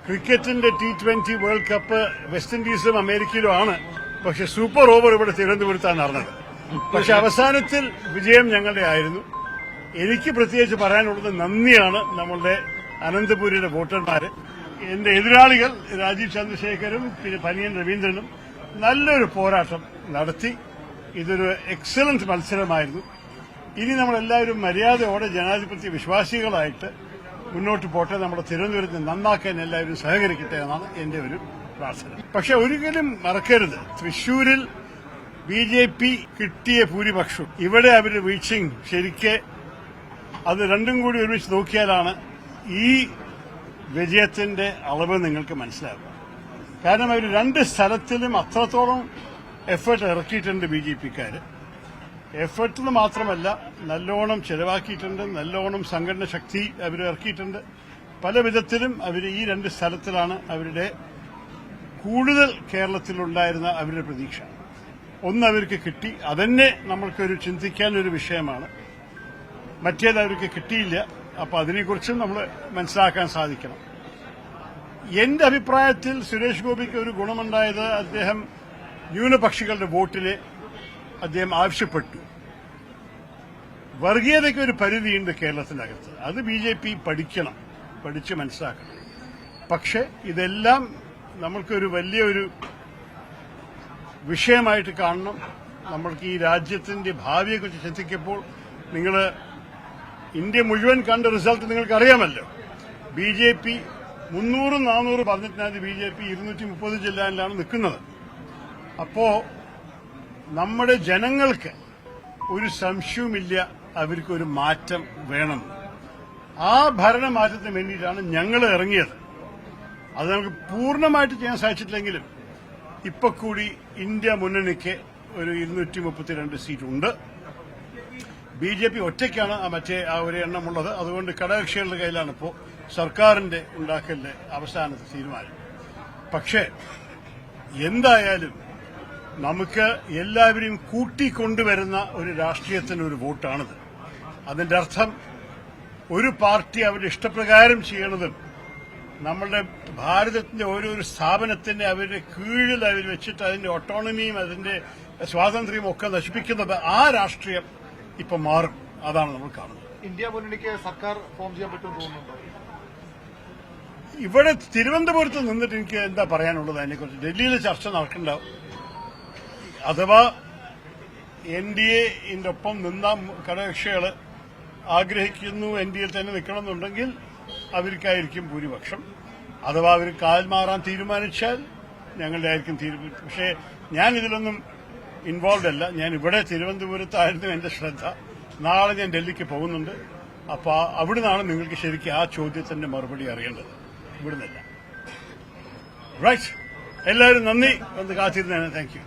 ക്രിക്കറ്റിന്റെ T20 world cup west ഇൻഡീസിലും അമേരിക്കയിലുമാണ്. പക്ഷെ super over ഇവിടെ തിരുവനന്തപുരത്താണ് നടന്നത്. പക്ഷെ അവസാനത്തിൽ വിജയം ഞങ്ങളുടെ ആയിരുന്നു. എനിക്ക് പ്രത്യേകിച്ച് പറയാനുള്ളത് നന്ദിയാണ് നമ്മളുടെ അനന്തപുരിയുടെ വോട്ടർമാര്. എന്റെ എതിരാളികൾ രാജീവ് ചന്ദ്രശേഖരും പിന്നെ പനിയൻ രവീന്ദ്രനും നല്ലൊരു പോരാട്ടം നടത്തി. ഇതൊരു എക്സലന്റ് മത്സരമായിരുന്നു. ഇനി നമ്മളെല്ലാവരും മര്യാദയോടെ ജനാധിപത്യ വിശ്വാസികളായിട്ട് മുന്നോട്ട് പോട്ടെ. നമ്മുടെ തിരുവനന്തപുരത്ത് നന്നാക്കാൻ എല്ലാവരും സഹകരിക്കട്ടെ എന്നാണ് എന്റെ ഒരു പ്രാർത്ഥന. പക്ഷെ ഒരിക്കലും മറക്കരുത്, തൃശൂരിൽ BJP കിട്ടിയ ഭൂരിപക്ഷം ഇവിടെ അവർ റീച്ചിങ് ശരിക്ക് അത് രണ്ടും കൂടി ഒരുമിച്ച് നോക്കിയാലാണ് ഈ വിജയത്തിന്റെ അളവ് നിങ്ങൾക്ക് മനസ്സിലാകും. കാരണം അവർ രണ്ട് സ്ഥലത്തിലും അത്രത്തോളം എഫേർട്ട് ഇറക്കിയിട്ടുണ്ട് BJPക്കാര്. എഫേർട്ടിൽ മാത്രമല്ല, നല്ലോണം ചെലവാക്കിയിട്ടുണ്ട്, നല്ലോണം സംഘടന ശക്തി അവർ ഇറക്കിയിട്ടുണ്ട്. പല വിധത്തിലും അവർ ഈ രണ്ട് സ്ഥലത്തിലാണ് അവരുടെ കൂടുതൽ കേരളത്തിലുണ്ടായിരുന്ന അവരുടെ പ്രതീക്ഷ. ഒന്ന് അവർക്ക് കിട്ടി, അതന്നെ നമ്മൾക്കൊരു ചിന്തിക്കാനൊരു വിഷയമാണ്. മറ്റേത് അവർക്ക് കിട്ടിയില്ല. അപ്പൊ അതിനെക്കുറിച്ചും നമ്മൾ മനസ്സിലാക്കാൻ സാധിക്കണം. എന്റെ അഭിപ്രായത്തിൽ സുരേഷ് ഗോപിക്ക് ഒരു ഗുണമുണ്ടായത്, അദ്ദേഹം ന്യൂനപക്ഷികളുടെ വോട്ടിന് അദ്ദേഹം ആവശ്യപ്പെട്ടു. വർഗീയതയ്ക്ക് ഒരു പരിധിയുണ്ട് കേരളത്തിനകത്ത്. അത് BJP പഠിക്കണം, പഠിച്ച് മനസ്സിലാക്കണം. പക്ഷെ ഇതെല്ലാം നമ്മൾക്കൊരു വലിയൊരു വിഷയമായിട്ട് കാണണം. നമ്മൾക്ക് ഈ രാജ്യത്തിന്റെ ഭാവിയെക്കുറിച്ച് ചിന്തിക്കുമ്പോൾ നിങ്ങൾ ഇന്ത്യ മുഴുവൻ കണ്ട റിസൾട്ട് നിങ്ങൾക്ക് അറിയാമല്ലോ. BJP 300-400 പറഞ്ഞിട്ടിനകത്ത് BJP 230 ജില്ലയിലാണ് നിൽക്കുന്നത്. അപ്പോ നമ്മുടെ ജനങ്ങൾക്ക് ഒരു സംശയവുമില്ല, അവർക്കൊരു മാറ്റം വേണം. ആ ഭരണമാറ്റത്തിന് വേണ്ടിയിട്ടാണ് ഞങ്ങൾ ഇറങ്ങിയത്. അത് നമുക്ക് പൂർണ്ണമായിട്ട് ചെയ്യാൻ സാധിച്ചിട്ടില്ലെങ്കിലും ഇപ്പൊ കൂടി ഇന്ത്യ മുന്നണിക്ക് ഒരു 232 സീറ്റുണ്ട്. BJP ഒറ്റയ്ക്കാണ് മറ്റേ ആ ഒരു എണ്ണമുള്ളത്. അതുകൊണ്ട് ഘടകകക്ഷികളുടെ കയ്യിലാണ് ഇപ്പോൾ സർക്കാരിന്റെ ഉണ്ടാക്കലിന്റെ അവസാനത്തെ തീരുമാനം. പക്ഷേ എന്തായാലും നമുക്ക് എല്ലാവരെയും കൂട്ടിക്കൊണ്ടുവരുന്ന ഒരു രാഷ്ട്രീയത്തിന് ഒരു വോട്ടാണിത്. അതിന്റെ അർത്ഥം ഒരു പാർട്ടി അവരുടെ ഇഷ്ടപ്രകാരം ചെയ്യണതും നമ്മളുടെ ഭാരതത്തിന്റെ ഓരോരു സ്ഥാപനത്തിന്റെ അവരുടെ കീഴിൽ അവർ വെച്ചിട്ട് അതിന്റെ ഓട്ടോണമിയും അതിന്റെ സ്വാതന്ത്ര്യവും ഒക്കെ നശിപ്പിക്കുന്നത് ആ രാഷ്ട്രീയം ഇപ്പൊ മാറും. അതാണ് നമ്മൾ കാണുന്നത്. ഇന്ത്യ മുന്നണിക്ക് സർക്കാർ ഫോം ചെയ്യാൻ പറ്റുമെന്ന് തോന്നുന്നുണ്ടോ? ഇവിടെ തിരുവനന്തപുരത്ത് നിന്നിട്ട് എനിക്ക് എന്താ പറയാനുള്ളത് അതിനെക്കുറിച്ച്? ഡൽഹിയിൽ ചർച്ച നടക്കണ്ടാവും. അഥവാ NDA-ന്റെ ഒപ്പം നിന്ന ഘടകകക്ഷികൾ ആഗ്രഹിക്കുന്നു NDA-യിൽ തന്നെ നിൽക്കണമെന്നുണ്ടെങ്കിൽ അവർക്കായിരിക്കും ഭൂരിപക്ഷം. അഥവാ അവർ കാൽ മാറാൻ തീരുമാനിച്ചാൽ ഞങ്ങളുടെ ആയിരിക്കും തീരുമാനം. പക്ഷേ ഞാൻ ഇതിലൊന്നും ഇൻവോൾവ് അല്ല. ഞാൻ ഇവിടെ തിരുവനന്തപുരത്തായിരുന്നു എന്റെ ശ്രദ്ധ. നാളെ ഞാൻ ഡൽഹിക്ക് പോകുന്നുണ്ട്. അപ്പൊ അവിടുന്നാണ് നിങ്ങൾക്ക് ശരിക്കും ആ ചോദ്യത്തിന്റെ മറുപടി അറിയേണ്ടത്, ഇവിടുന്നല്ല. റൈറ്റ്, എല്ലാവരും നന്ദി. വന്ന് കാത്തിരുന്നേനെ. Thank you.